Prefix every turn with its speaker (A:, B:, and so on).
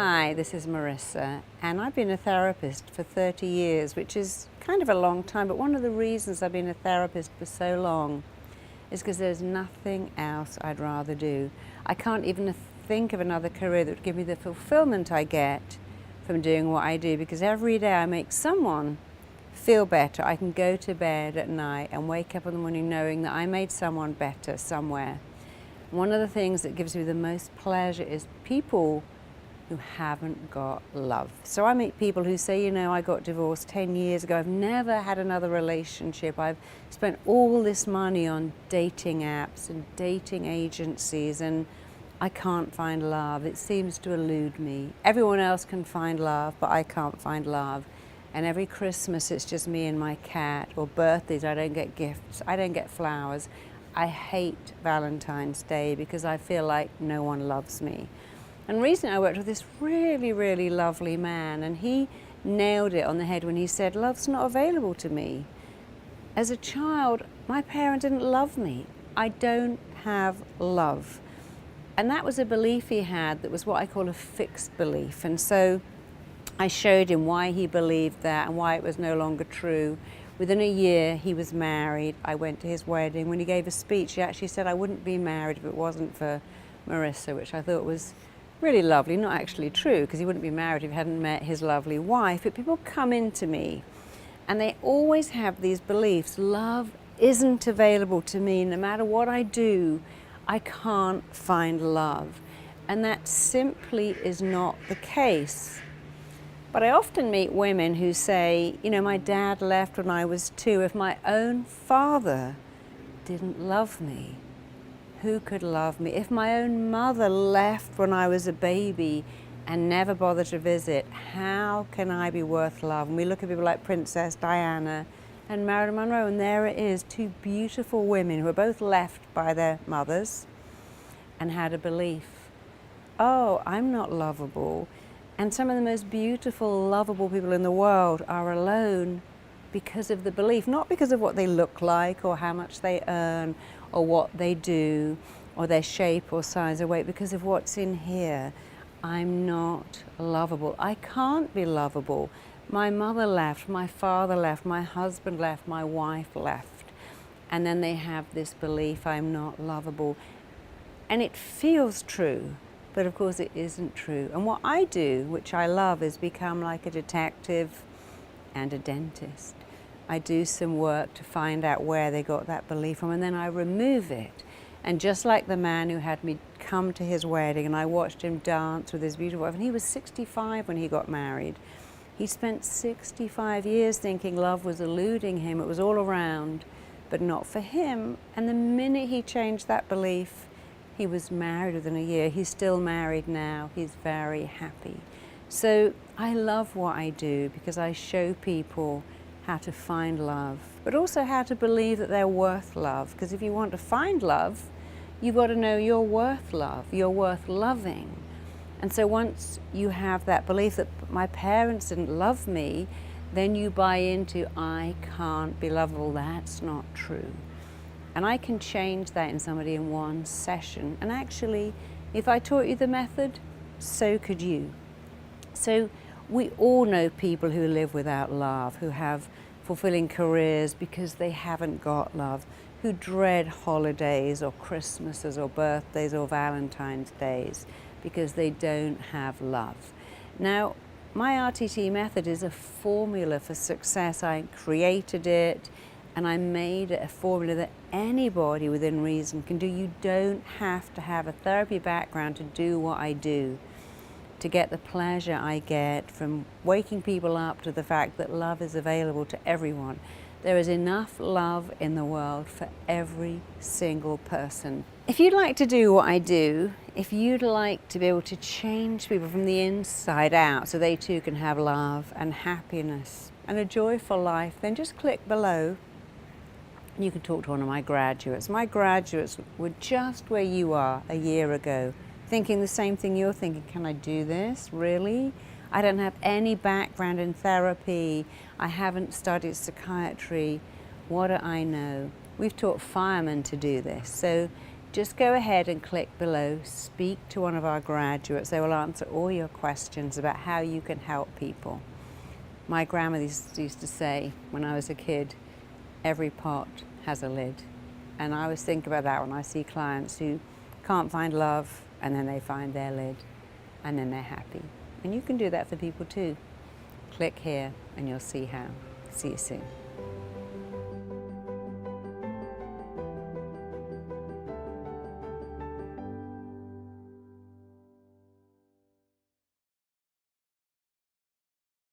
A: Hi, this is Marissa, and I've been a therapist for 30 years, which is kind of a long time, but one of the reasons I've been a therapist for so long is because there's nothing else I'd rather do. I can't even think of another career that would give me the fulfillment I get from doing what I do, because every day I make someone feel better. I can go to bed at night and wake up in the morning knowing that I made someone better somewhere. One of the things that gives me the most pleasure is people who haven't got love. So I meet people who say, you know, I got divorced 10 years ago, I've never had another relationship, I've spent all this money on dating apps and dating agencies and I can't find love. It seems to elude me. Everyone else can find love, but I can't find love. And every Christmas it's just me and my cat, or birthdays I don't get gifts, I don't get flowers. I hate Valentine's Day because I feel like no one loves me. And recently I worked with this really, really lovely man, and he nailed it on the head when he said, love's not available to me. As a child, my parents didn't love me. I don't have love. And that was a belief he had that was what I call a fixed belief. And so I showed him why he believed that and why it was no longer true. Within a year, he was married. I went to his wedding. When he gave a speech, he actually said, I wouldn't be married if it wasn't for Marissa, which I thought was really lovely, not actually true, because he wouldn't be married if he hadn't met his lovely wife. But people come into me and they always have these beliefs. Love isn't available to me. No matter what I do, I can't find love. And that simply is not the case. But I often meet women who say, you know, my dad left when I was 2. If my own father didn't love me, who could love me? If my own mother left when I was a baby and never bothered to visit, how can I be worth love? And we look at people like Princess Diana and Marilyn Monroe, and there it is, 2 beautiful women who were both left by their mothers and had a belief, oh, I'm not lovable. And some of the most beautiful, lovable people in the world are alone because of the belief, not because of what they look like or how much they earn or what they do or their shape or size or weight, because of what's in here. I'm not lovable. I can't be lovable. My mother left, my father left, my husband left, my wife left. And then they have this belief, I'm not lovable. And it feels true, but of course it isn't true. And what I do, which I love, is become like a detective and a dentist. I do some work to find out where they got that belief from, and then I remove it. And just like the man who had me come to his wedding, and I watched him dance with his beautiful wife, and he was 65 when he got married. He spent 65 years thinking love was eluding him, it was all around, but not for him. And the minute he changed that belief, he was married within a year. He's still married now. He's very happy. So I love what I do because I show people how to find love, but also how to believe that they're worth love. Because if you want to find love, you've got to know you're worth love, you're worth loving. And so once you have that belief that my parents didn't love me, then you buy into, I can't be lovable. That's not true. And I can change that in somebody in one session. And actually, if I taught you the method, so could you. So we all know people who live without love, who have fulfilling careers because they haven't got love, who dread holidays or Christmases or birthdays or Valentine's Days because they don't have love. Now, my RTT method is a formula for success. I created it and I made it a formula that anybody within reason can do. You don't have to have a therapy background to do what I do, to get the pleasure I get from waking people up to the fact that love is available to everyone. There is enough love in the world for every single person. If you'd like to do what I do, if you'd like to be able to change people from the inside out so they too can have love and happiness and a joyful life, then just click below. You can talk to one of my graduates. My graduates were just where you are a year ago, thinking the same thing you're thinking. Can I do this? Really? I don't have any background in therapy. I haven't studied psychiatry. What do I know? We've taught firemen to do this. So just go ahead and click below, speak to one of our graduates. They will answer all your questions about how you can help people. My grandmother used to say, when I was a kid, every pot has a lid. And I always think about that when I see clients who can't find love, and then they find their lid, and then they're happy. And you can do that for people too. Click here and you'll see how. See you soon.